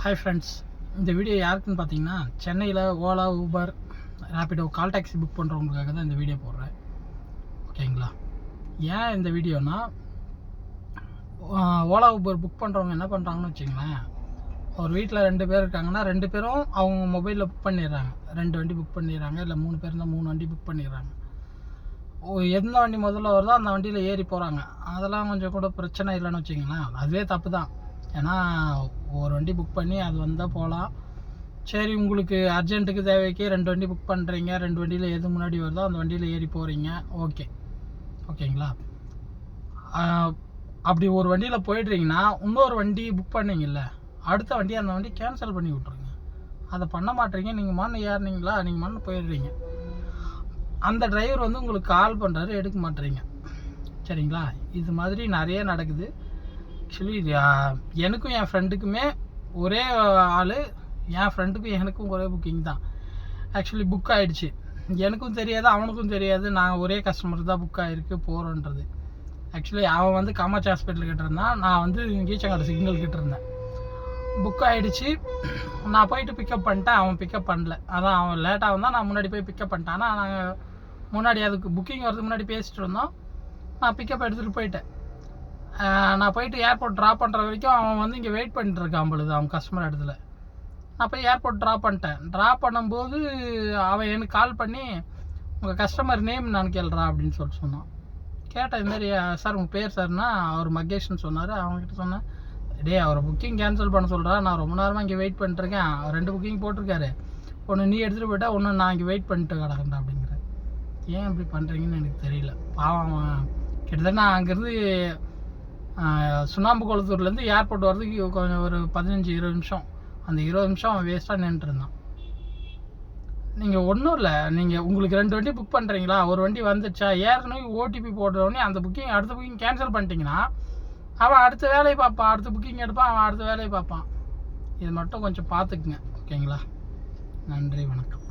Hi friends, இந்த video யாருக்குன்னு பார்த்தீங்கன்னா சென்னையில் Ola, Uber, Rapido call taxi book பண்ணுறவங்களுக்காக தான் இந்த வீடியோ போடுறேன். ஓகேங்களா? ஏன் இந்த வீடியோனா, ஓலா, ஊபர் புக் பண்ணுறவங்க என்ன பண்ணுறாங்கன்னு வச்சுங்களேன், ஒரு வீட்டில் 2 பேர் இருக்காங்கன்னா 2 பேரும் அவங்க மொபைலில் புக் பண்ணிடுறாங்க. 2 வண்டி புக் பண்ணிடுறாங்க, இல்லை 3 பேர் இருந்தால் 3 வண்டி புக் பண்ணிடுறாங்க. எந்த வண்டி முதல்ல வருதோ அந்த வண்டியில் ஏறி போகிறாங்க. அதெல்லாம் கொஞ்சம் கூட பிரச்சனை இல்லைன்னு வச்சுங்களேன். அதுவே தப்பு தான். ஏன்னா ஒரு வண்டி புக் பண்ணி அது வந்தால் போகலாம். சரி, உங்களுக்கு அர்ஜென்ட்டுக்கு தேவைக்கு 2 வண்டி புக் பண்ணுறீங்க, 2 வண்டியில் எது முன்னாடி வருதோ அந்த வண்டியில் ஏறி போகிறீங்க. ஓகேங்களா? அப்படி ஒரு வண்டியில் போயிடுறீங்கன்னா இன்னொரு வண்டி புக் பண்ணிங்கல்ல, அடுத்த வண்டி அந்த வண்டி கேன்சல் பண்ணி விட்ருங்க. அதை பண்ண மாட்டீங்க. நீங்கள் மண்ணு ஏறினீங்களா, நீங்கள் மண்ணு போயிடுறீங்க. அந்த டிரைவர் வந்து உங்களுக்கு கால் பண்ணுறாரு, எடுக்க மாட்டேறீங்க. சரிங்களா? இது மாதிரி நிறைய நடக்குது. ஆக்சுவலி எனக்கும் என் ஃப்ரெண்டுக்குமே ஒரே ஆள், என் ஃப்ரெண்டுக்கும் எனக்கும் ஒரே புக்கிங் தான். ஆக்சுவலி புக் ஆகிடுச்சு. எனக்கும் தெரியாது, அவனுக்கும் தெரியாது. நாங்கள் ஒரே கஸ்டமர் தான் புக் ஆகிருக்கு போகிறோன்றது. ஆக்சுவலி அவன் வந்து காமாட்சி ஹாஸ்பிட்டல் கிட்ட இருந்தான், நான் வந்து கீச்சங்காடு சிக்னல் கிட்ட இருந்தேன். புக் ஆகிடுச்சு. நான் போயிட்டு பிக்கப் பண்ணிட்டேன், அவன் பிக்கப் பண்ணல. அதான் அவன் லேட்டாக வந்தான், நான் முன்னாடி போய் பிக்கப் பண்ணிட்டேன். ஆனால் நாங்கள் முன்னாடி அதுக்கு புக்கிங் வரதுக்கு முன்னாடி பேசிகிட்டு இருந்தோம். நான் பிக்கப் எடுத்துகிட்டு போயிட்டேன். நான் போயிட்டு ஏர்போர்ட் ட்ராப் பண்ணுற வரைக்கும் அவன் வந்து இங்கே வெயிட் பண்ணிட்டு இருக்கான் பொழுது அவன் கஸ்டமர் இடத்துல. நான் போய் ஏர்போர்ட் ட்ராப் பண்ணிட்டேன். ட்ராப் பண்ணும்போது அவன் எனக்கு கால் பண்ணி, உங்கள் கஸ்டமர் நேம் நான் கேள்றா அப்படின்னு சொல்லிட்டு சொன்னான். கேட்டேன், இந்த மாதிரி சார் உங்கள் பேர் சார்னா அவர் மகேஷ்னு சொன்னார். அவங்ககிட்ட சொன்னேன், அவரை புக்கிங் கேன்சல் பண்ண சொல்கிறா, நான் ரொம்ப நேரமாக இங்கே வெயிட் பண்ணிட்டுருக்கேன். 2 புக்கிங் போட்டிருக்காரு, ஒன்று நீ எடுத்துகிட்டு போயிட்டா, ஒன்று நான் இங்கே வெயிட் பண்ணிட்டு கிடக்கேன்டா அப்படிங்கிற. ஏன் இப்படி பண்ணுறீங்கன்னு எனக்கு தெரியல. பாவம், கிட்டத்தட்ட நான் அங்கேருந்து சுண்ணாம்பு குளத்தூர்லேருந்து ஏர்போர்ட் வரதுக்கு கொஞ்சம் ஒரு 15-20 நிமிஷம். அந்த 20 நிமிஷம் அவன் வேஸ்ட்டாக நின்றுருந்தான். நீங்கள் ஒன்றும் இல்லை, நீங்கள் உங்களுக்கு 2 வண்டி புக் பண்ணுறீங்களா, ஒரு வண்டி வந்துடுச்சா, ஏற்கனவே ஓடிபி போடுறவொடனே அந்த புக்கிங் அடுத்த புக்கிங் கேன்சல் பண்ணிட்டீங்கன்னா அவன் அடுத்த வேலையை பார்ப்பான், அடுத்த புக்கிங் எடுப்பான், அவன் அடுத்த வேலையை பார்ப்பான். இது மட்டும் கொஞ்சம் பார்த்துக்குங்க. ஓகேங்களா? நன்றி, வணக்கம்.